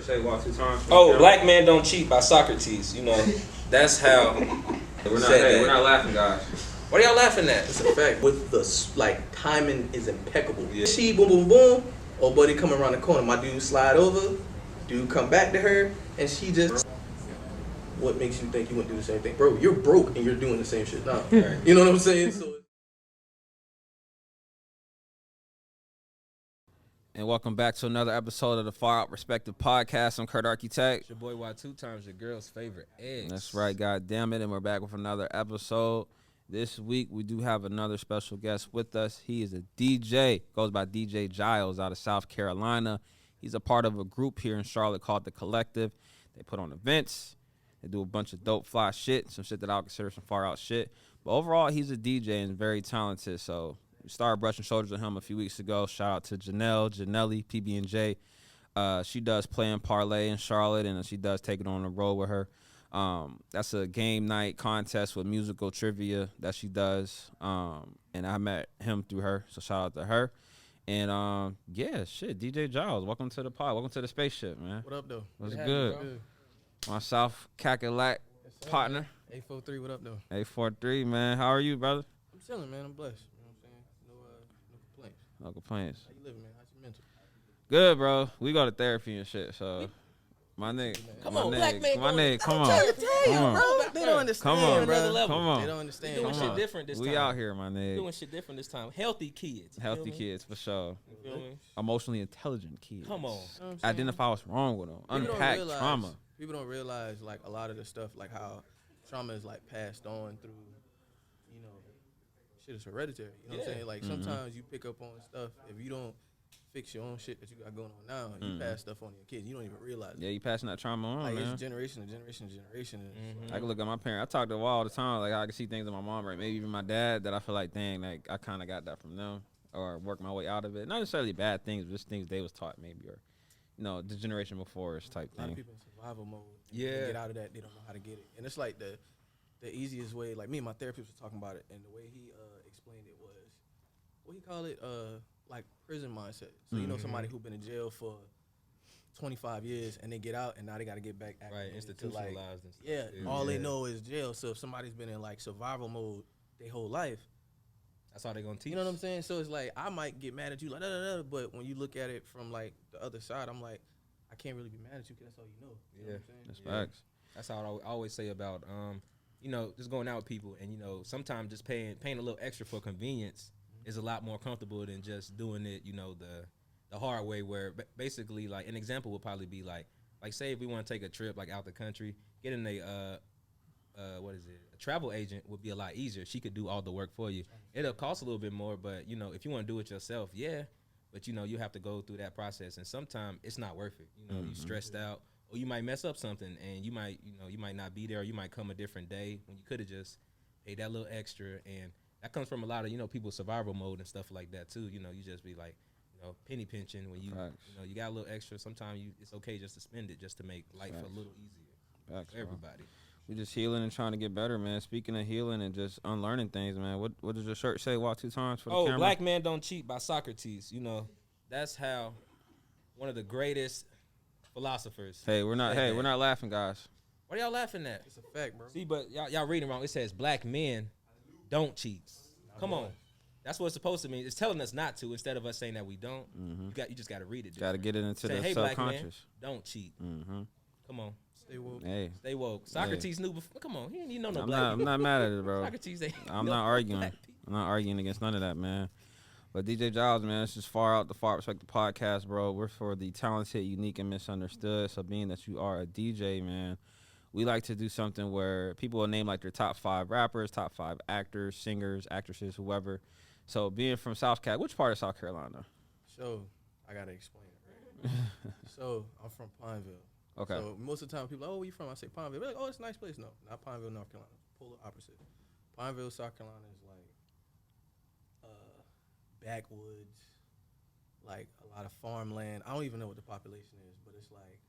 Say walk 2 times. Oh, Black Man Don't Cheat by Socrates. You know, that's how. We're not laughing, guys. What are y'all laughing at? It's a fact. With the timing is impeccable. Yeah. She boom boom boom. Oh, buddy come around the corner. My dude slide over. Dude come back to her, and she just. What makes you think you wouldn't do the same thing, bro? You're broke and you're doing the same shit now. Right. You know what I'm saying? So. And welcome back to another episode of the FawrOut Perspective Podcast. I'm Kurt Architect. It's your boy Y2 times your girl's favorite eggs. That's right, God damn it. And we're back with another episode. This week, we do have another special guest with us. He is a DJ, goes by DJ Jiles out of South Carolina. He's a part of a group here in Charlotte called The Collective. They put on events. They do a bunch of dope, fly shit, some shit that I'll consider some FawrOut shit. But overall, he's a DJ and very talented, so we started brushing shoulders with him a few weeks ago. Shout out to Janelle, PB&J. She does play in Parlay in Charlotte, and she does take it on the road with her. That's a game night contest with musical trivia that she does. And I met him through her, so shout out to her. And, yeah, shit, DJ Jiles, welcome to the pod. Welcome to the spaceship, man. What up, though? What's good? My South Cackalack partner. 843, what up, though? 843, man. How are you, brother? I'm chilling, man. I'm blessed. No complaints. How you living, man? How's your mental? Good, bro. We go to therapy and shit, so my nigga. Come on, black man. My nigga, come on. They don't understand, Come on, bro. Come on. They don't understand. Doing shit different this time. We out here, my nigga. Doing shit different this time. Healthy kids. Healthy kids, for sure. You feel me? Emotionally intelligent kids. Come on. Identify what's wrong with them. Unpack trauma. People don't realize, like, a lot of the stuff, like how trauma is, like, passed on through, you know, shit is hereditary. You know what I'm saying? Like, sometimes you pick up on stuff. If you don't fix your own shit that you got going on now, you pass stuff on to your kids. You don't even realize it. Yeah, you passing that trauma on, like, man. it's generation to generation to generation. I can look at my parents. I talk to them all the time. Like, I can see things in my mom, or maybe even my dad, that I feel like, dang, like, I kind of got that from them, or work my way out of it. Not necessarily bad things, but just things they was taught, maybe, or, you know, the generation before us type thing. A lot of people in survival mode. Yeah. They get out of that, they don't know how to get it. And it's like the easiest way, like me and my therapist was talking about it, and the way he explained it was, what he call it, like prison mindset. So you know somebody who been in jail for 25 years and they get out and now they got to get back institutionalized. Like, all they know is jail. So if somebody's been in like survival mode their whole life, that's how they gonna teach. You know what I'm saying? So it's like I might get mad at you like but when you look at it from like the other side, I'm like, I can't really be mad at you because that's all you know. You know what I'm saying? That's facts. That's how I always say about you know, just going out with people, and you know, sometimes just paying a little extra for convenience is a lot more comfortable than just doing it, you know, the hard way, where basically, like, an example would probably be like say if we want to take a trip like out the country, getting a travel agent would be a lot easier. She could do all the work for you. It'll cost a little bit more, but you know, if you want to do it yourself, yeah, but you know, you have to go through that process, and sometimes it's not worth it. You know, you stressed out, or you might mess up something, and you might not be there, or you might come a different day when you could have just paid that little extra. And that comes from a lot of, you know, people's survival mode and stuff like that too. You know, you just be like, you know, penny pinching when you know, you got a little extra. Sometimes it's okay just to spend it just to make life a little easier for everybody. We just healing and trying to get better, man. Speaking of healing and just unlearning things, man. What does your shirt say? Walk 2 times for the camera. Oh, Black Man Don't Cheat by Socrates. You know, that's how one of the greatest philosophers. Hey, we're not laughing, guys. What are y'all laughing at? It's a fact, bro. See, but y'all reading wrong. It says black men don't cheat. Come on. That's what it's supposed to mean. It's telling us not to, instead of us saying that we don't. You just got to read it. Got to get it into the hey, subconscious. Black man, don't cheat. Come on. Stay woke. Hey. Stay woke. Socrates knew before. Come on. He didn't even know no I'm black not, people. I'm not mad at it, bro. Socrates ain't I'm no not arguing. black people. I'm not arguing against none of that, man. But DJ Jiles, man, this is FawrOut, the FawrOut Perspective Podcast, bro. We're for the talented, unique, and misunderstood. So being that you are a DJ, man, we like to do something where people will name like their top 5 rappers, top 5 actors, singers, actresses, whoever. So being from South Cat, which part of South Carolina? So I gotta explain it, right? So I'm from Pineville. Okay. So most of the time people are like, oh, where you from? I say Pineville. They're like, oh, it's a nice place. No, not Pineville, North Carolina. Polar opposite. Pineville, South Carolina is like backwoods, like a lot of farmland. I don't even know what the population is, but it's like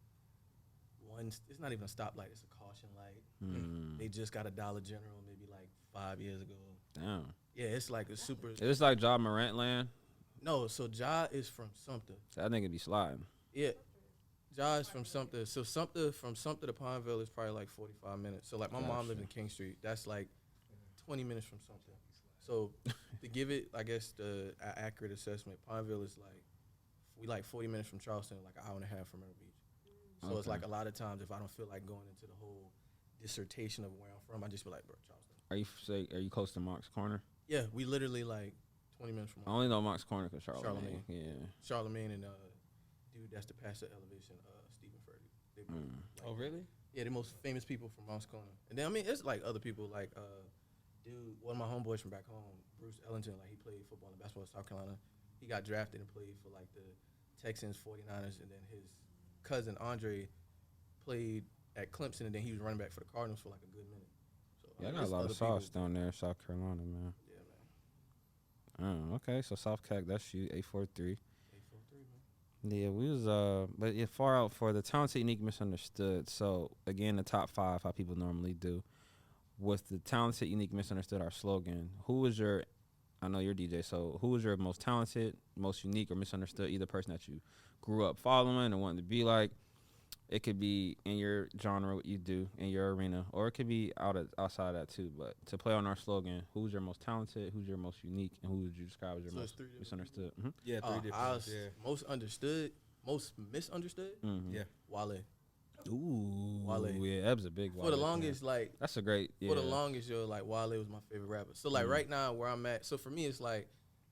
it's not even a stoplight, it's a caution light. They just got a Dollar General maybe like 5 years ago. Damn. Yeah, it's like a super. It's like Ja Morant land. No, so Ja is from Sumter. That nigga be sliding. Yeah. Jiles from Sumter. So from Sumter to Pineville is probably like 45 minutes. So like my mom lives in King Street. That's like 20 minutes from Sumter. So to give it, I guess, the accurate assessment, Pineville is like, we like 40 minutes from Charleston, like an hour and a half from Myrtle Beach. So it's like a lot of times if I don't feel like going into the whole dissertation of where I'm from, I just be like, bro, Charleston. Are you close to Monk's Corner? Yeah, we literally like 20 minutes from. I only know Monk's Corner because Charlemagne. Yeah. Charlemagne and dude, that's the pastor elevation, Stephen Furtick. They both, like, Oh, really? Yeah, the most famous people from Monk's Corner. And then I mean, it's like other people like dude, one of my homeboys from back home, Bruce Ellington. Like he played football and basketball in South Carolina. He got drafted and played for like the Texans, 49ers, and then his cousin Andre played at Clemson, and then he was running back for the Cardinals for like a good minute. So Yeah, I got a lot of sauce down there in South Carolina, man. Yeah, man. Okay, so South Cac, that's you, 843. 843, man. Yeah, we was but yeah, far out for the talented, unique, misunderstood. So again, the top 5, how people normally do. With the talented, unique, misunderstood, our slogan. Who was your? I know you're DJ, so who was your most talented, most unique, or misunderstood? Either person that you grew up following and wanted to be like. It could be in your genre, what you do in your arena, or it could be outside that too. But to play on our slogan, who's your most talented, who's your most unique, and who would you describe as your most misunderstood? Mm-hmm. Yeah, 3 different. Yeah. Most understood, most misunderstood. Mm-hmm. Yeah. Wale. Ooh, Wale. Yeah, that was a big Wale. For the longest, like that's a great. Yeah. For the longest, like Wale was my favorite rapper. So like right now, where I'm at, so for me, it's like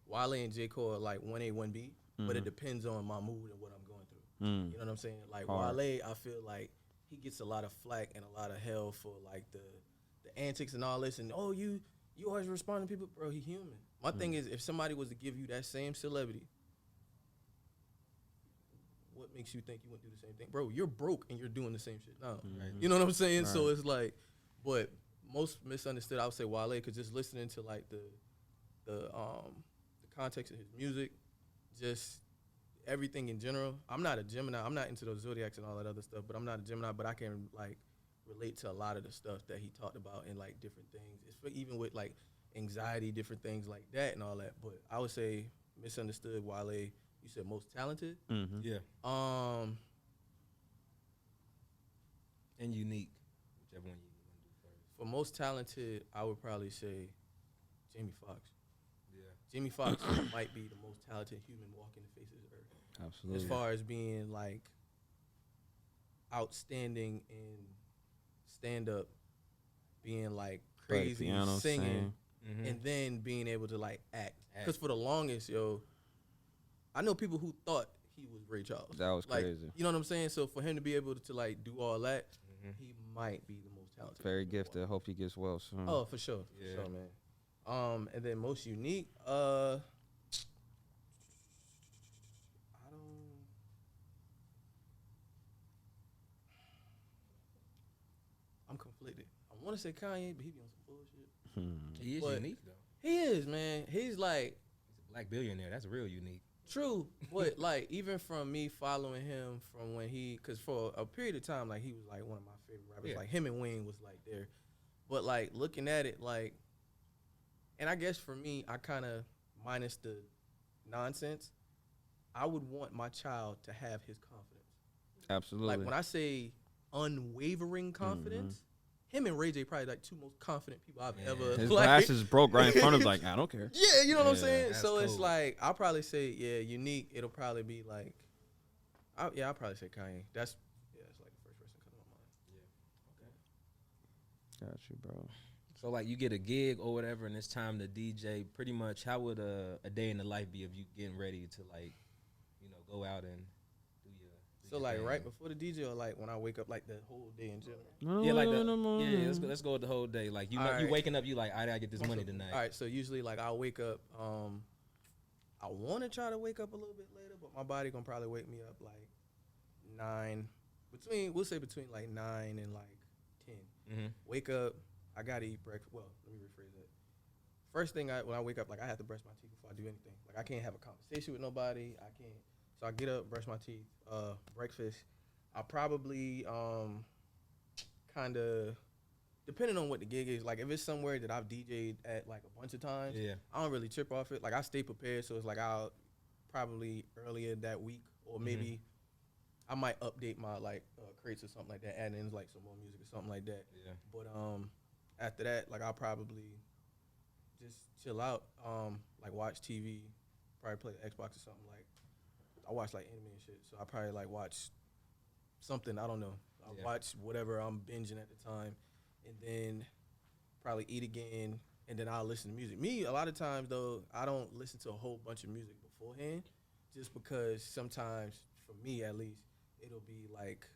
Wale and J. Cole are like 1A, 1B, but it depends on my mood and what I'm going through. You know what I'm saying? Like Hard. Wale, I feel like he gets a lot of flack and a lot of hell for like the antics and all this. And you always respond to people, bro. He human. My thing is, if somebody was to give you that same celebrity, what makes you think you wouldn't do the same thing, bro? You're broke and you're doing the same shit now. You know what I'm saying? Right. So it's like, but most misunderstood, I would say Wale, because just listening to like the context of his music, just everything in general. I'm not a Gemini. I'm not into those zodiacs and all that other stuff, but I'm not a Gemini, but I can like relate to a lot of the stuff that he talked about in like different things. It's even with like anxiety, different things like that and all that. But I would say misunderstood Wale. You said most talented? Mm-hmm. Yeah. And unique, whichever one you want to do first. For most talented, I would probably say Jamie Foxx. Yeah. Jamie Foxx might be the most talented human walking the face of the earth. Absolutely. As far as being like outstanding in stand up, being like crazy, piano, singing, Mm-hmm. and then being able to like act. Because for the longest, I know people who thought he was Ray Charles. That was like, crazy. You know what I'm saying? So for him to be able to like do all that, he might be the most talented. Very gifted. Hope he gets well soon. Oh, for sure. Yeah. For sure, man. And then most unique, I'm conflicted. I want to say Kanye, but he be on some bullshit. He is But unique though. He is, man. He's like He's a black billionaire. That's real unique. true, but like even from me following him from when because for a period of time, like he was like one of my favorite rappers. Yeah. Like him and Wayne was like there, but like looking at it, like, and I guess for me, I kind of minus the nonsense. I would want my child to have his confidence. Absolutely. Like when I say unwavering confidence, him and Ray J probably like two most confident people I've ever. His like, glasses broke right in front of him. Like, I don't care. Yeah, you know what I'm Yeah, saying? So that's it's cool. like, I'll probably say, unique. It'll probably be like, I'll probably say Kanye. That's like the first person that comes to my mind. Got you, bro. So like you get a gig or whatever, and it's time to DJ. Pretty much, how would a day in the life be of you getting ready to like, go out and do your? So like right before the DJ, or like when I wake up, like the whole day in general. Yeah, like let's go with the whole day. Like you waking up, you like I gotta get this money tonight. All right, so usually like I'll wake up. I want to try to wake up a little bit later, but my body gonna probably wake me up like 9. We'll say between like 9 and like 10. Mm-hmm. Wake up. I gotta eat breakfast. Well, let me rephrase that. First thing when I wake up, like I have to brush my teeth before I do anything. Like I can't have a conversation with nobody. I can't. So I get up, brush my teeth, breakfast. I probably kind of, depending on what the gig is, like if it's somewhere that I've DJ'd at like a bunch of times, I don't really trip off it. Like I stay prepared, so it's like I'll probably earlier that week, or maybe I might update my like crates or something like that, add in like some more music or something like that. Yeah. But after that, like I'll probably just chill out, like watch TV, probably play the Xbox or something. Like I watch like anime and shit, so I probably like watch something. I don't know. I'll watch whatever I'm binging at the time, and then probably eat again, and then I'll listen to music. Me, a lot of times though, I don't listen to a whole bunch of music beforehand, just because sometimes, for me at least, it'll be like,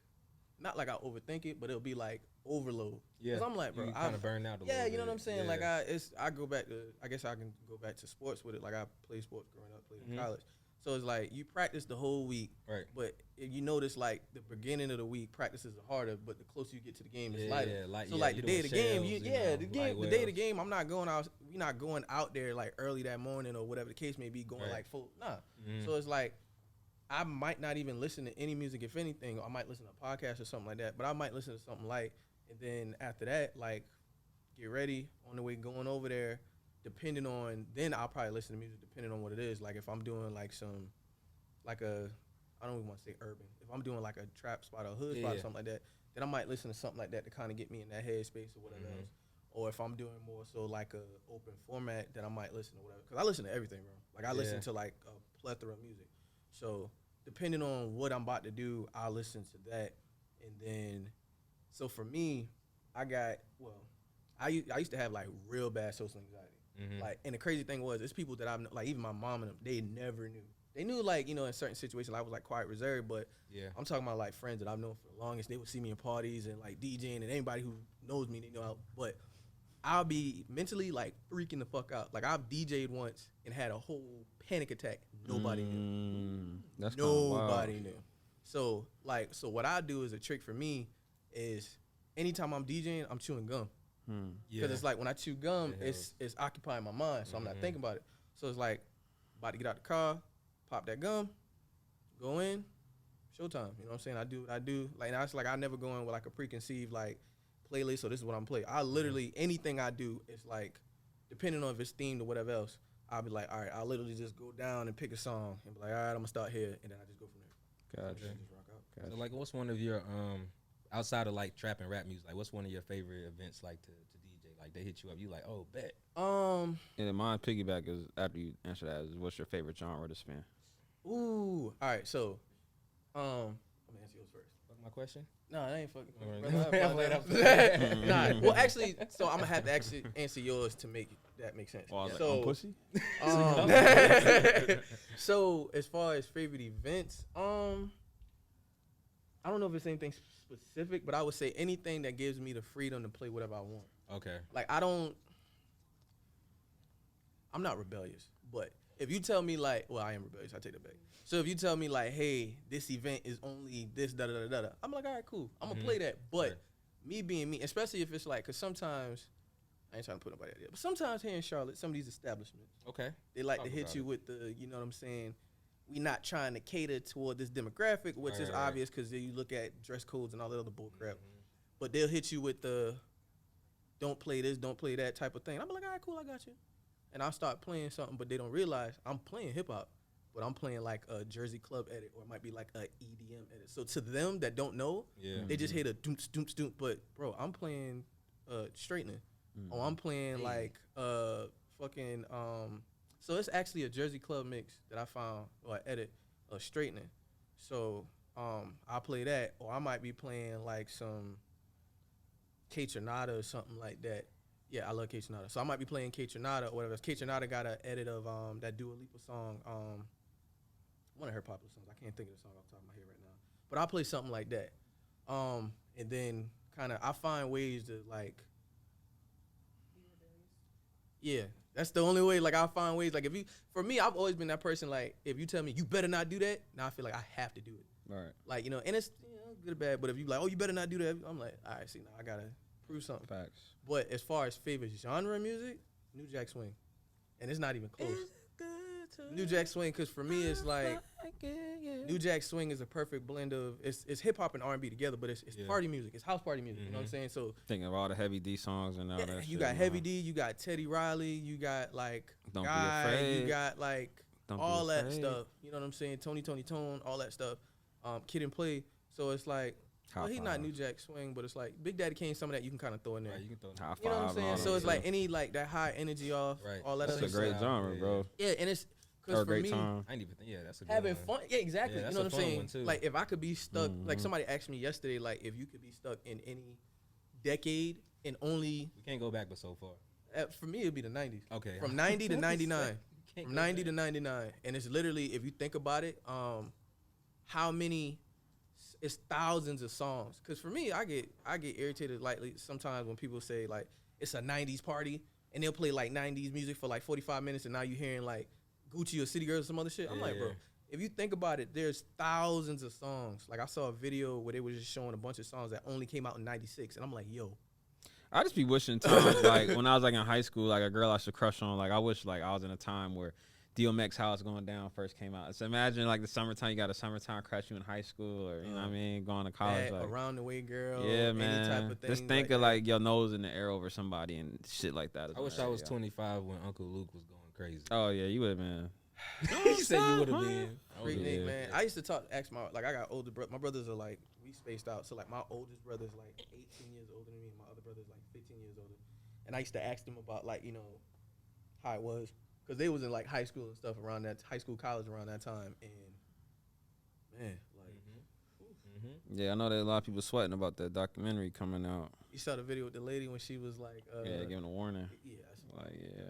not like I overthink it, but it'll be like overload. Yeah. 'Cause I'm like, bro, you kind of burn out a little yeah, bit. you know what I'm saying? Yeah. Like I go back to, I guess I can go back to sports with it. Like I played sports growing up, played in college. So it's like you practice the whole week, Right. but if you notice like the beginning of the week practices are harder, but the closer you get to the game, it's lighter. So like the day of the game, the day of the game, I'm not going out. We're not going out there like early that morning or whatever the case may be, going like full. Nah. So it's like I might not even listen to any music, if anything. I might listen to a podcast or something like that, but I might listen to something light, and then after that, like get ready on the way going over there. Depending on, then I'll probably listen to music depending on what it is. Like if I'm doing like some, like a, I don't even want to say urban. If I'm doing like a trap spot or a hood spot or something like that, then I might listen to something like that to kind of get me in that headspace or whatever else. Or if I'm doing more so like a open format, then I might listen to whatever. Cause I listen to everything, bro. Like I listen to like a plethora of music. So depending on what I'm about to do, I'll listen to that. And then, so for me, I used to have like real bad social anxiety. Like, and the crazy thing was, it's people that I've, like even my mom and them, they never knew. They knew like, you know, in certain situations I was like quite reserved, but I'm talking about like friends that I've known for the longest. They would see me in parties and like DJing, and anybody who knows me, they know. But I'll be mentally like freaking the fuck out. Like I've DJ'd once and had a whole panic attack. Nobody knew. That's nobody knew. So like, so what I do is a trick for me is anytime I'm DJing, I'm chewing gum. Because it's like when I chew gum, it's occupying my mind, so I'm not thinking about it. So it's like about to get out the car, pop that gum, go in, showtime. You know what I'm saying? I do. Like now it's like I never go in with like a preconceived like playlist. So this is what I'm playing. I literally anything I do is like depending on if it's themed or whatever else. I'll be like, all right, I'll literally just go down and pick a song and be like, all right, I'm gonna start here, and then I just go from there. Gotcha. Just rock out. So like, what's one of your outside of like trap and rap music? Like, what's one of your favorite events like to DJ? Like they hit you up, you like, oh, bet. And then mine piggyback is after you answer that is what's your favorite genre to spin? Ooh, all right. So, I'm gonna answer yours first. Fuck my question. No, I ain't fucking. Right. Nah. Well, actually, so I'm gonna have to actually answer yours to make that make sense. Oh, I was so, like, pussy? So as far as favorite events, I don't know if it's anything specific, but I would say anything that gives me the freedom to play whatever I want. Okay. Like I'm not rebellious, but if you tell me like, well, I am rebellious, I take that back. So if you tell me like, hey, this event is only this, da da da da da, I'm like, all right, cool, I'm gonna play that. But me being me, especially if it's like, cause sometimes, I ain't trying to put nobody out there, but sometimes here in Charlotte, some of these establishments, they like to hit you with the, you know what I'm saying, we not trying to cater toward this demographic, which is obvious because you look at dress codes and all that other bull crap. But they'll hit you with the don't play this, don't play that type of thing. I'm like, all right, cool, I got you. And I'll start playing something, but they don't realize I'm playing hip hop, but I'm playing like a Jersey Club edit, or it might be like a EDM edit. So to them that don't know, they just hear the doomps, doomps, doomps. But bro, I'm playing straightening. Oh, I'm playing like fucking so it's actually a Jersey Club mix that I found, or edit, straightening. So I'll play that, or I might be playing like some K Tronada or something like that. Yeah, I love K Tronada. So I might be playing K Tronada or whatever. K Tronada got an edit of that Dua Lipa song, one of her popular songs. I can't think of the song off the top of my head right now. But I'll play something like that. And then kind of I find ways to like, yeah, that's the only way. Like I find ways. Like for me, I've always been that person. Like if you tell me you better not do that, now I feel like I have to do it. Right. Like, you know, and it's good or bad. But if you like, oh, you better not do that, I'm like, all right, see, now I gotta prove something. Facts. But as far as favorite genre of music, New Jack Swing, and it's not even close. New Jack Swing, because for me it's like New Jack Swing is a perfect blend of it's hip hop and R&B together, but it's party music, it's house party music. You know what I'm saying? So thinking of all the Heavy D songs and all that. You shit, got Heavy D, you got Teddy Riley, you got like Don't Guy, Be Afraid. you got like Don't all Be that Afraid. stuff. You know what I'm saying? Tony Tone, all that stuff. Kid and Play. So it's like, well, he's not Five. New Jack Swing, but it's like Big Daddy Kane. Some of that you can kind of throw in there. Right, you can throw. High You know what I'm five saying? and So all it's that like shit. any like that high energy off, Right. all that That's other a great stuff. genre, bro. Yeah, and it's Or because a for great me, time. I ain't even think. Yeah, that's a good having one. fun. Yeah, exactly. Yeah, you know what that's I'm a fun saying? one, too. Like if I could be stuck, like Mhm. somebody asked me yesterday, like if you could be stuck in any decade and only, We can't go back but so far. for me it'd be the 90s. Okay. From 90 to 99. Can't From go 90 back. to 99, and it's literally, if you think about it, how many? It's thousands of songs. Cause for me, I get irritated lightly sometimes when people say like it's a 90s party and they'll play like 90s music for like 45 minutes, and now you're hearing like Gucci or City Girls or some other shit. I'm like, bro, Yeah. if you think about it, there's thousands of songs. Like I saw a video where they were just showing a bunch of songs that only came out in 96, and I'm like, yo. I just be wishing times like when I was like in high school, like a girl I should crush on. Like I wish like I was in a time where DMX How It's Going Down first came out. So imagine like the summertime, you got a summertime crush you in high school, or you know what I mean, going to college. That Like, Around the Way Girl, yeah, any man. type of thing. Just think like of that. like your nose in the air over somebody and shit like that. I wish I was 25 when Uncle Luke was going crazy. Oh yeah, you would have been. You said you would have been. Freaknik, Yeah. man. I used to ask I got older brothers. My brothers are like, we spaced out. So like my oldest brother's like 18 years older than me, and my other brother's like 15 years older. And I used to ask them about like, you know, how it was. Because they was in like high school and stuff around that, high school, college around that time. And man, like, Yeah, I know that a lot of people sweating about that documentary coming out. you saw the video with the lady when she was like, Yeah, giving a warning. yeah, that's Like, yeah.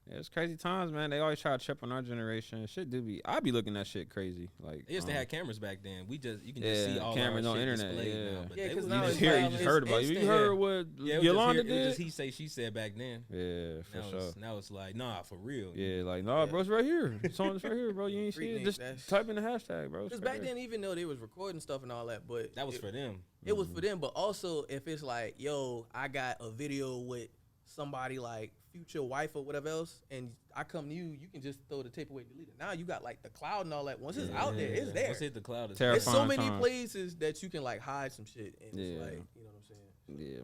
Yeah, it's crazy times, man. They always try to trip on our generation. Shit do be. I be looking at shit crazy. Like, They used to have cameras back then. You can just see all cameras our on shit internet. displayed Yeah, now. But Yeah, they 'cause was now you it's just hear, like- you just it's heard about it. You instant. heard what yeah, it was Yolanda just, it was did. just he say, she said back then. Yeah, for Now sure. now it's like, nah, for real. Yeah, like, nah, bro, it's right here. The song's right here, bro. You ain't see it. Freaknik, Just that's- type in the hashtag, bro. It's Because right back there. then, even though they was recording stuff and all that, but That was for them. it was for them. But also, if it's like, yo, I got a video with somebody like future wife or whatever else, and I come to you, you can just throw the tape away, delete it. Now you got like the cloud and all that. Once it's out there, it's there. Once it hit the cloud, it's There's so Terrifying many times. places that you can like hide some shit, and it's Yeah. like, you know what I'm saying?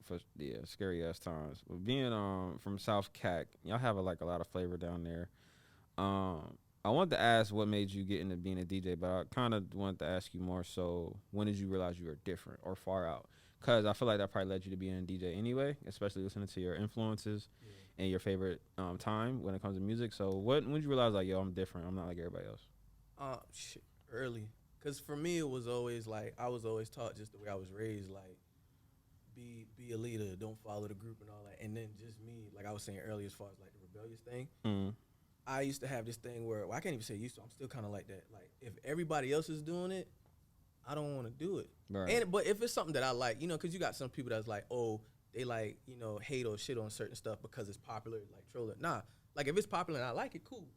Yeah, man. Scary ass times. But being from South Cac, y'all have like a lot of flavor down there. I wanted to ask what made you get into being a DJ, but I kind of wanted to ask you more so when did you realize you were different or far out? Because I feel like that probably led you to being a DJ anyway, especially listening to your influences and your favorite time when it comes to music. So when did you realize like, yo, I'm different. I'm not like everybody else? Shit, early. Because for me, it was always like, I was always taught just the way I was raised, like, be a leader, don't follow the group and all that. And then just me, like I was saying earlier, as far as like the rebellious thing, Mm. I used to have this thing where, well, I can't even say used to, I'm still kind of like that. Like, if everybody else is doing it, I don't want to do it. Right. But if it's something that I like, you know, because you got some people that's like, oh, they like, you know, hate or shit on certain stuff because it's popular, like trolling. Nah, like if it's popular and I like it, cool.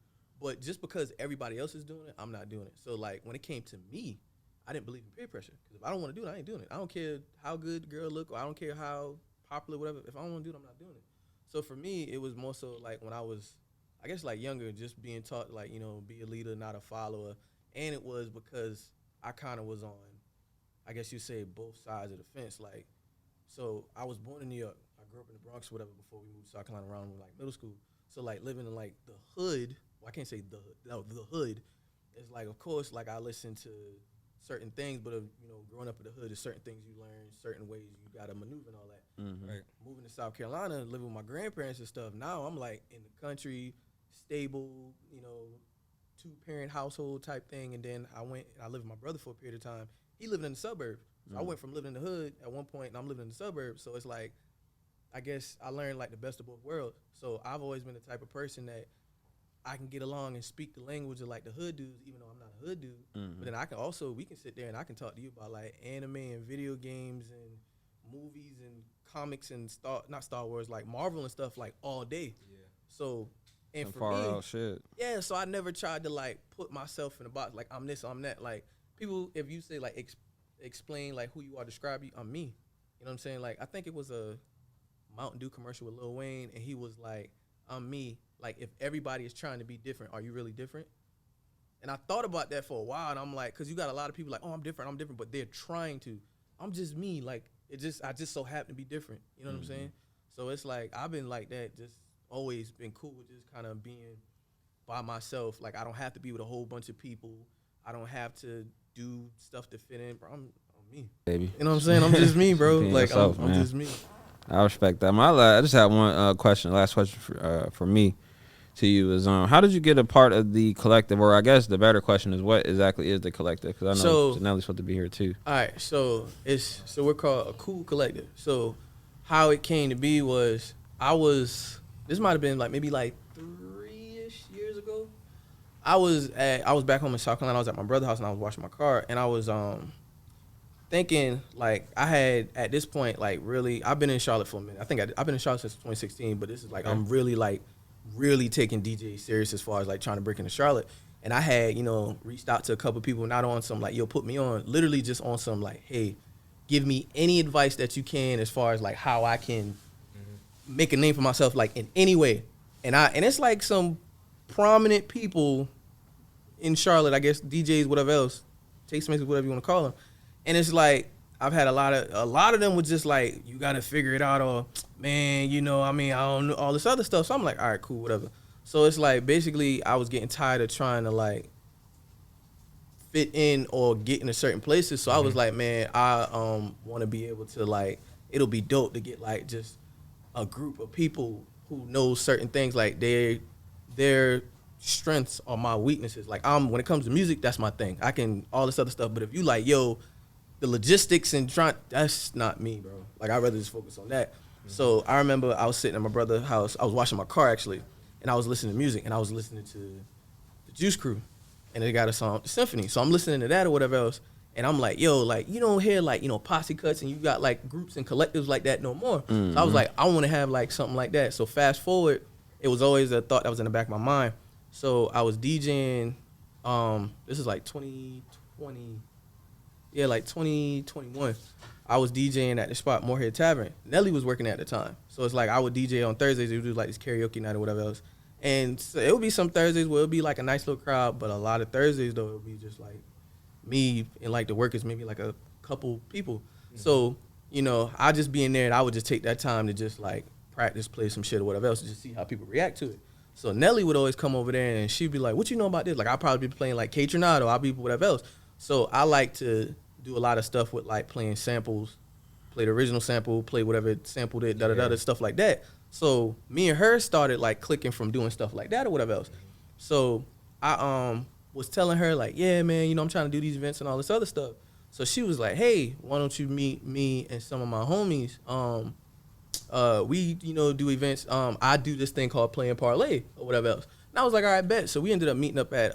But just because everybody else is doing it, I'm not doing it. So like when it came to me, I didn't believe in peer pressure. Because if I don't want to do it, I ain't doing it. I don't care how good the girl look, or I don't care how popular, whatever. If I don't want to do it, I'm not doing it. So for me, it was more so like when I was, I guess like younger, just being taught like, you know, be a leader, not a follower. And it was because I kind of was on, I guess you say, both sides of the fence. Like, so I was born in New York. I grew up in the Bronx, whatever, before we moved to South Carolina around like middle school. So like living in like the hood, well, I can't say the hood, no, the hood. It's like, of course, like I listen to certain things, but you know, growing up in the hood, there's certain things you learn, certain ways you gotta maneuver and all that. Mm-hmm. Right. Moving to South Carolina and living with my grandparents and stuff. Now I'm like in the country, stable, you know, 2-parent household type thing. And then I lived with my brother for a period of time. He lived in the suburbs. So I went from living in the hood at one point, and I'm living in the suburbs. So it's like, I guess I learned like the best of both worlds. So I've always been the type of person that I can get along and speak the language of like the hood dudes, even though I'm not a hood dude. But then we can sit there and I can talk to you about like anime and video games and movies and comics and not Star Wars, like Marvel and stuff, like all day. Yeah. So, and Some for far me, out shit. yeah, so I never tried to like put myself in a box, like I'm this, I'm that. Like people, if you say like explain like who you are, describe you, I'm me. You know what I'm saying? Like I think it was a Mountain Dew commercial with Lil Wayne, and he was like, I'm me. Like if everybody is trying to be different, are you really different? And I thought about that for a while, and I'm like, because you got a lot of people like, oh, I'm different, but they're trying to. I'm just me. Like I just so happen to be different. You know what I'm saying? So it's like I've been like that, just always been cool with just kind of being by myself. Like I don't have to be with a whole bunch of people. I don't have to do stuff to fit in, bro. I'm me. Baby. You know what I'm saying? I'm just me, bro. Being Like, yourself, I'm man. just me. I respect that. I just had one question. Last question for me to you is how did you get a part of the collective? Or I guess the better question is what exactly is the collective? Because I know Janelle's supposed to be here too. All right, so we're called a Cool Collective. So how it came to be was this might have been like maybe like 3-ish years ago. I was back home in South Carolina. I was at my brother's house and I was washing my car and I was thinking like I had at this point like really I've been in Charlotte for a minute. I think I've been in Charlotte since 2016, but this is like I'm really taking DJ serious as far as like trying to break into Charlotte. And I had, reached out to a couple people, not on some like, yo, put me on, literally just on some like, hey, give me any advice that you can as far as like how I can make a name for myself like in any way. And it's like some prominent people in Charlotte, I guess DJs, whatever else, tastemakers, whatever you want to call them. And it's like I've had a lot of them was just like, you got to figure it out, or man, I don't know, all this other stuff. So I'm like, all right, cool, whatever. So it's like basically I was getting tired of trying to like fit in or get into certain places. So I was like, man, I want to be able to like, it'll be dope to get like just a group of people who know certain things, like their strengths are my weaknesses. Like when it comes to music, that's my thing. I can all this other stuff. But if you like, yo, the logistics and that's not me, bro. Like I'd rather just focus on that. So I remember I was sitting at my brother's house. I was washing my car actually, and I was listening to music, and I was listening to the Juice Crew, and they got a song, The Symphony. So I'm listening to that or whatever else, and I'm like, yo, like you don't hear like posse cuts and you got like groups and collectives like that no more. So I was like, I want to have like something like that. So fast forward, it was always a thought that was in the back of my mind. So I was DJing. This is like 2020. Yeah, like 2021. I was DJing at the spot, Moorhead Tavern. Nelly was working at the time. So it's like I would DJ on Thursdays. We would do like this karaoke night or whatever else. And so it would be some Thursdays where it would be like a nice little crowd, but a lot of Thursdays, though, it would be just like me and like the workers, maybe like a couple people. Mm-hmm. So, I'd just be in there and I would just take that time to just like practice, play some shit or whatever else, to just see how people react to it. So Nelly would always come over there and she'd be like, what you know about this? Like I'd probably be playing like K-Tronado, I'll be whatever else. So I like to do a lot of stuff with like playing samples, play the original sample, play whatever sampled it, stuff like that. So me and her started like clicking from doing stuff like that or whatever else. So I was telling her like, yeah, man, I'm trying to do these events and all this other stuff. So she was like, hey, why don't you meet me and some of my homies? We, do events. I do this thing called Play and Parlay or whatever else. And I was like, all right, bet. So we ended up meeting up at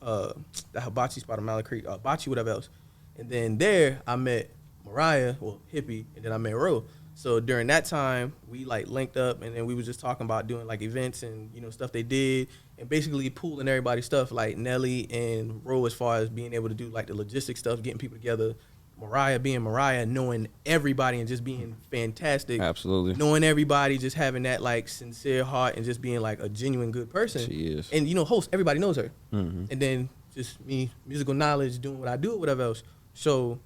the hibachi spot on Mallard Creek, Bachi, whatever else. And then there I met Mariah, Hippie, and then I met Ro. So during that time, we like linked up, and then we was just talking about doing like events and stuff they did, and basically pooling everybody's stuff, like Nelly and Ro as far as being able to do like the logistics stuff, getting people together. Mariah being Mariah, knowing everybody and just being fantastic. Absolutely. Knowing everybody, just having that like sincere heart and just being like a genuine good person. She is. And host, everybody knows her. Mm-hmm. And then just me, musical knowledge, doing what I do, whatever else. So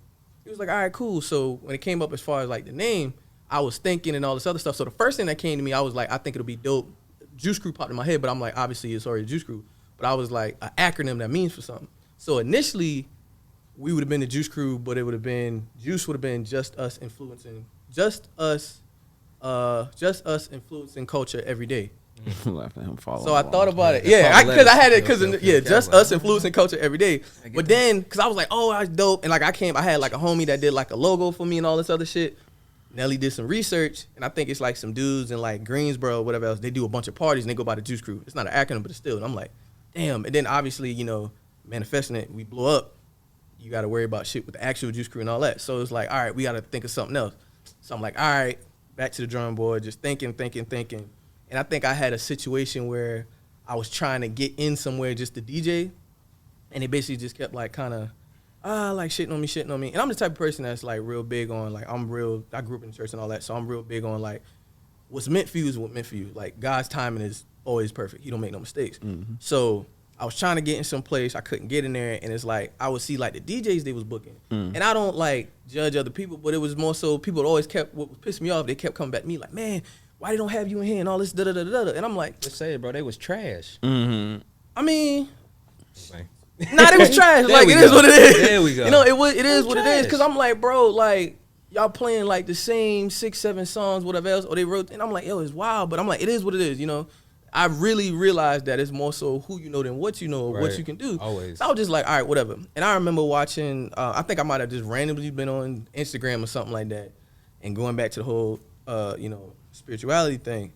he was like, all right, cool. So when it came up as far as like the name, I was thinking and all this other stuff. So the first thing that came to me, I was like, I think it'll be dope. Juice Crew popped in my head, but I'm like, obviously it's already Juice Crew. But I was like, an acronym that means for something. So initially, we would have been the Juice Crew, but it would have been, Juice would have been just us influencing culture every day. So I thought about it. Yeah, because I had it, just us influencing culture every day. But then, because I was like, oh, that's dope. And like I had like a homie that did like a logo for me and all this other shit. Nelly did some research, and I think it's like some dudes in like Greensboro, whatever else. They do a bunch of parties, and they go by the Juice Crew. It's not an acronym, but it's still. And I'm like, damn. And then obviously, manifesting it, we blow up. You got to worry about shit with the actual Juice Crew and all that. So it's like, all right, we got to think of something else. So I'm like, all right, back to the drawing board, just thinking. And I think I had a situation where I was trying to get in somewhere just to DJ, and they basically just kept like kind of, like shitting on me. And I'm the type of person that's like real big on like, I grew up in church and all that, so I'm real big on like, what's meant for you is what's meant for you. Like God's timing is always perfect. He don't make no mistakes. Mm-hmm. So I was trying to get in some place, I couldn't get in there, and it's like I would see like the DJs they was booking, and I don't like judge other people, but it was more so people always kept, what pissed me off, they kept coming back to me like, man, why they don't have you in here and all this da da da da da, and I'm like, just say it, bro, they was trash. Mm-hmm. I mean, Nah, it was trash. There Like we it is go. what it is. There we go. You know, it is what it is. trash. Cause I'm like, bro, like y'all playing like the same 6-7 songs, whatever else, or they wrote, and I'm like, yo, it's wild. But I'm like, it is what it is. You know, I really realized that it's more so who you know than what you know or what Right. you can do. Always. So I was just like, all right, whatever. And I remember watching. I think I might have just randomly been on Instagram or something like that, and going back to the whole, you know, spirituality thing.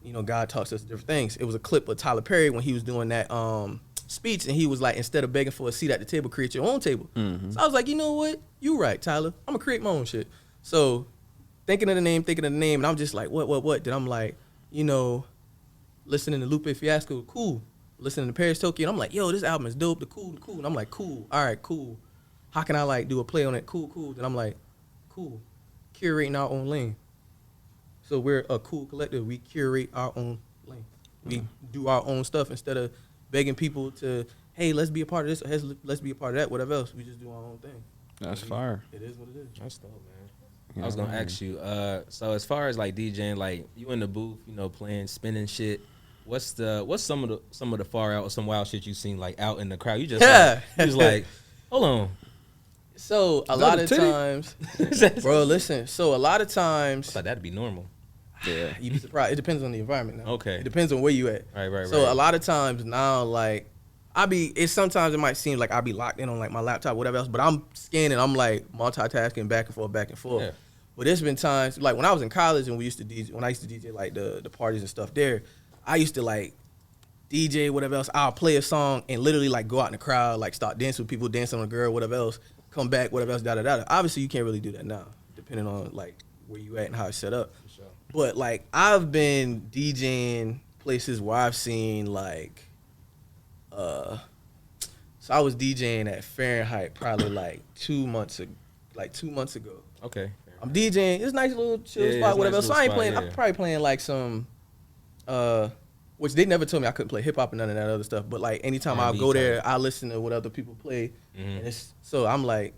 You know, God talks to us different things. It was a clip of Tyler Perry when he was doing that speech, and he was like, instead of begging for a seat at the table, create your own table. Mm-hmm. So I was like, you know what? You right, Tyler. I'm gonna create my own shit. So thinking of the name, and I'm just like, what? Then I'm like, you know, listening to Lupe Fiasco, cool. Listening to Paris Tokyo, and I'm like, yo, this album is dope, the cool. And I'm like, cool, all right, cool. How can I like do a play on it? Cool. Then I'm like, cool. Curating our own lane. So we're a cool collective. We curate our own lane. We do our own stuff instead of begging people to, hey, let's be a part of this, or let's be a part of that, whatever else. We just do our own thing. That's fire. It is what it is. That's dope, man. Yeah, I was gonna ask you. So as far as like DJing, like you in the booth, you know, playing, spinning shit. What's some of the FawrOut or some wild shit you seen like out in the crowd? You just you was like, hold on. So a Is lot that a of titty? times, bro, listen. So a lot of I times, thought that'd be normal. Yeah. you'd be surprised. It depends on the environment now. Okay. It depends on where you at. Right. So a lot of times now, like, sometimes it might seem like I be locked in on like my laptop, whatever else, but I'm scanning, I'm like multitasking back and forth. Yeah. But there's been times, like when I was in college and when I used to DJ like the parties and stuff there, I used to like DJ, whatever else, I'll play a song and literally like go out in the crowd, like start dancing with people, dancing on a girl, whatever else, come back, whatever else, da. Obviously you can't really do that now, depending on like where you at and how it's set up. For sure. But like I've been DJing places where I've seen like so I was DJing at Fahrenheit probably like 2 months ago. Okay. I'm DJing, it's a nice little chill Yeah, it's spot, a whatever. nice So I ain't little playing, spot, I'm yeah. probably playing like some which they never told me I couldn't play hip hop and none of that other stuff. But like anytime I R&B go there, type. I listen to what other people play. Mhm. And it's so I'm like,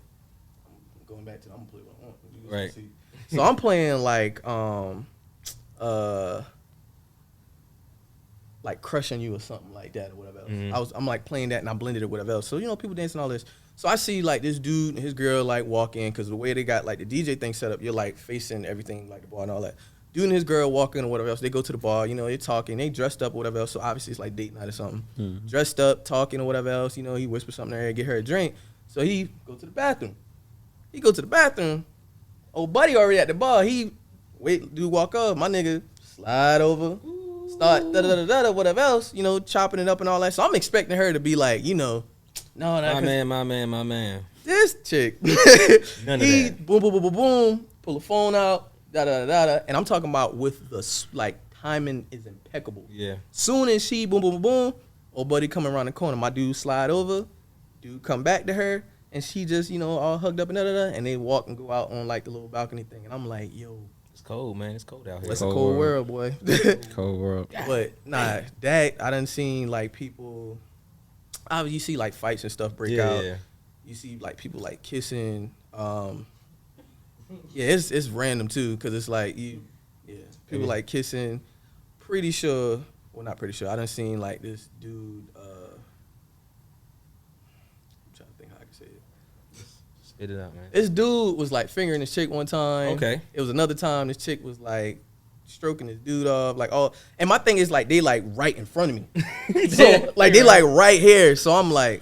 I'm going back to I'm gonna play what I want. You just Right. see. So I'm playing like Crushing You or something like that or whatever else. Mhm. I'm like playing that and I blended it with whatever else. So you know people dancing all this. So I see like this dude and his girl like walk in because the way they got like the DJ thing set up, you're like facing everything like the bar and all that. Dude and his girl walk in or whatever else. They go to the bar, you know, they talking, they dressed up or whatever else. So obviously it's like date night or something. Mhm. Dressed up, talking or whatever else. You know, he whispers something to her, get her a drink. So he go to the bathroom. Old buddy already at the bar. He dude walk up. My nigga slide over, start da whatever else. You know, chopping it up and all that. So I'm expecting her to be like, you know, no, My man. this chick. None of he that. boom, pull the phone out, and I'm talking about with the like timing is impeccable. Yeah. Soon as she boom, old buddy coming around the corner, my dude slide over, dude come back to her, and she just, you know, all hugged up and and they walk and go out on like the little balcony thing, and I'm like, yo, It's cold, man. It's cold out here. it's a Cold cold world. world, boy. Cold world. But nah, that I done seen like people. Obviously, you see like fights and stuff break out. Yeah. You see like people like kissing. Yeah, it's random too, cause it's like people like kissing. Pretty sure, well not pretty sure. I done seen like this dude. I'm trying to think how I can say it. Spit it out, man. This dude was like fingering his chick one time. Okay. It was another time this chick was like stroking this dude off, like all. And my thing is like they like right in front of me, so like they like right here. So I'm like.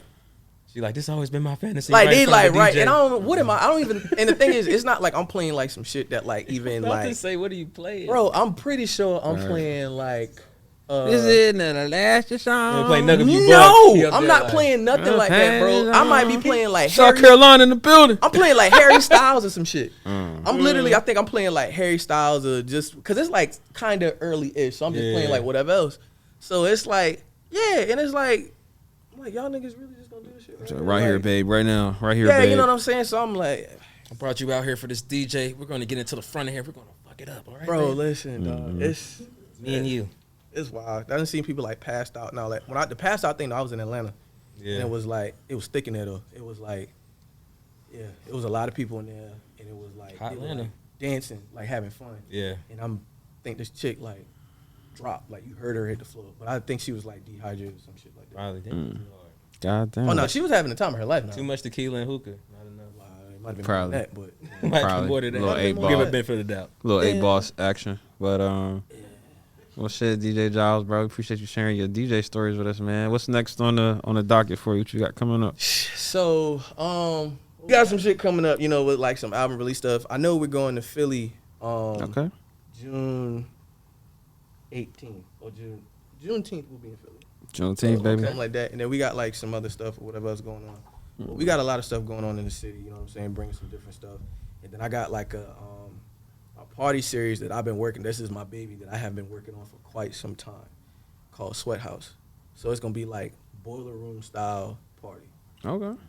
She like, this always been my fantasy. Like right they in front like of the right, DJ. and I don't. What am I? I don't even. And the thing is, it's not like I'm playing like some shit that like even I was like, gonna say, what are you playing? bro. I'm pretty sure I'm Right. playing like. This is the last song. You play Nugget You No, Buck. He up I'm there not like- playing nothing like that, bro. I might be playing like South Harry. Carolina in the building. I'm playing like Harry Styles or some shit. Mm. I'm literally, I think I'm playing like Harry Styles or just because it's like kind of early-ish, so I'm just playing Yeah. like whatever else. So it's like, yeah, and it's like, I'm like y'all niggas really just gonna do this shit So right here, Like, babe. Right now. Right here, Yeah, babe. you know what I'm saying. So I'm like, I brought you out here for this DJ. We're gonna get into the front of here. We're gonna fuck it up, all right? bro, man? listen, dog, it's Me and you. It's wild. I done seen people like passed out and all that. The passed out thing, though, I was in Atlanta. Yeah. And it was like, it was thick in there though. It was like, yeah, it was a lot of people in there, and it was like, Hot they were, Atlanta. like, dancing, like having fun. Yeah. And think this chick like dropped, like you heard her hit the floor, but I think she was like dehydrated or some shit like that. Probably did. Mm. God damn. Oh no, she was having the time of her life now. Too much tequila and hookah. Not enough. It might have been Probably. that, but Might Probably. be more than that. Little eight Give ball. a benefit of the doubt. Little Yeah. 8-boss action. But, well, shit, DJ Jiles, bro. Appreciate you sharing your DJ stories with us, man. What's next on the docket for you? What you got coming up? So, we got some shit coming up, with like some album release stuff. I know we're going to Philly, Okay. June 18th or Juneteenth. We'll be in Philly, Juneteenth, baby. something like that. And then we got like some other stuff or whatever else going on. But we got a lot of stuff going on in the city. You know what I'm saying? Bringing some different stuff. And then I got like a party series that I've been working. This is my baby that I have been working on for quite some time, called Sweat House. So it's gonna be like boiler room style party. Okay.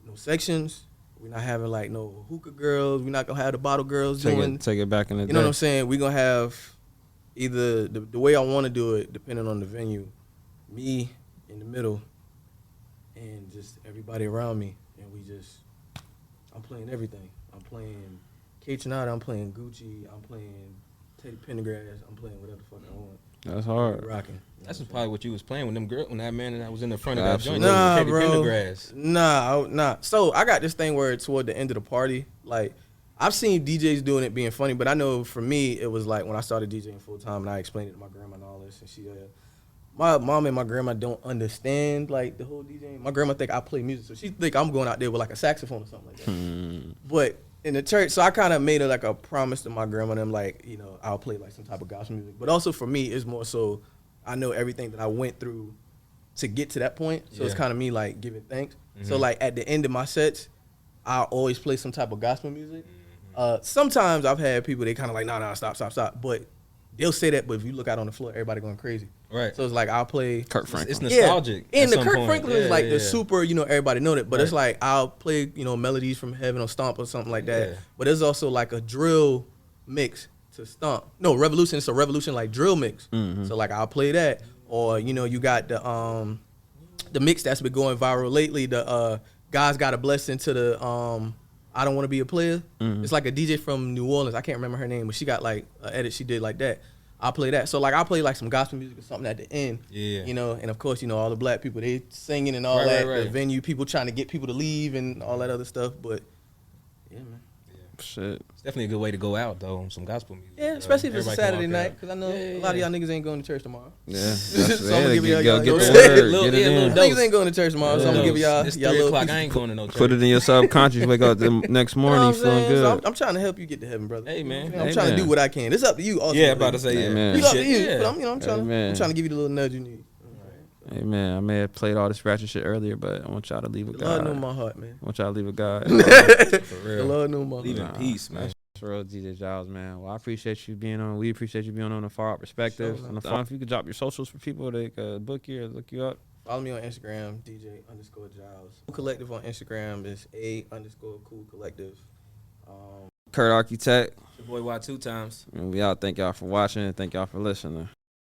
No sections. We're not having like no hookah girls. We're not gonna have the bottle girls Take doing. it back in the day. You know what I'm saying? We're gonna have either the way I want to do it, depending on the venue, me in the middle, and just everybody around me, and I'm playing everything. I'm playing K-Tronada, I'm playing Gucci, I'm playing Teddy Pendergrass, I'm playing whatever the fuck I want. That's hard. Rocking. That's probably what you was playing when them girl, when that man that was in the front of that joint. Absolutely. Nah, Teddy bro. Pendergrass. Nah. So I got this thing where toward the end of the party, like I've seen DJs doing it being funny, but I know for me it was like when I started DJing full time and I explained it to my grandma and all this, and she, my mom and my grandma don't understand like the whole DJing. My grandma think I play music, so she think I'm going out there with like a saxophone or something like that. But in the church, so I kind of made it like a promise to my grandma and them, like, I'll play like some type of gospel music. But also for me, it's more so I know everything that I went through to get to that point. So it's kind of me like giving thanks. So like at the end of my sets, I'll always play some type of gospel music. Sometimes I've had people, they kind of like, nah, stop. But they'll say that, but if you look out on the floor, everybody going crazy. Right. So it's like I'll play Kurt Franklin. It's nostalgic. Yeah. And at the some Kirk point. Franklin is like the super, everybody know that. But it's Right. like I'll play, Melodies from Heaven or Stomp or something like that. Yeah. But there's also like a drill mix to Stomp. No, Revolution. It's a Revolution like drill mix. So like I'll play that. Or, you got the mix that's been going viral lately. The God's Got a Blessing to the I Don't Want to Be a Player. It's like a DJ from New Orleans. I can't remember her name, but she got like an edit she did like that. I'll play that. So like I'll play like some gospel music or something at the end. Yeah. And of course, all the black people, they singing and all that. Right. The venue people trying to get people to leave and all that other stuff. But yeah, man. Shit. It's definitely a good way to go out though on some gospel music. Yeah, especially if it's a Everybody Saturday can walk night, out. because I know a lot of y'all niggas ain't going to church tomorrow. Yeah. So I'ma give Get y'all the little- word. little- Get it yeah, in. little Niggas ain't going to church tomorrow, so I'm going to give y'all It's 3 little o'clock. piece. I ain't going to no church. Put it in your subconscious. Wake up the next morning, You know what I'm feeling saying? good. So I'm trying to help you get to heaven, brother. Hey, man. I'm trying to do what I can. It's up to you. Ultimately. Yeah, about to say, yeah. Amen. It's up to you. Yeah. But I'm trying Amen. to give you the little nudge you need. Hey, man, I may have played all this ratchet shit earlier, but I want y'all to leave with The Lord God. knew my heart, man. I want y'all to leave with God. For The real. Lord knew my Leave heart. in peace, man. That's real, DJ Jiles, man. Well, I appreciate you being on. We appreciate you being on the FawrOut Perspective. Sure, I man. don't know if you could drop your socials for people that could book you or look you up. Follow me on Instagram, DJ_Jiles. Cool Collective on Instagram is _Cool Collective. Kurt Architect. Your boy Y 2 times. And we out. Thank y'all for watching. Thank y'all for listening.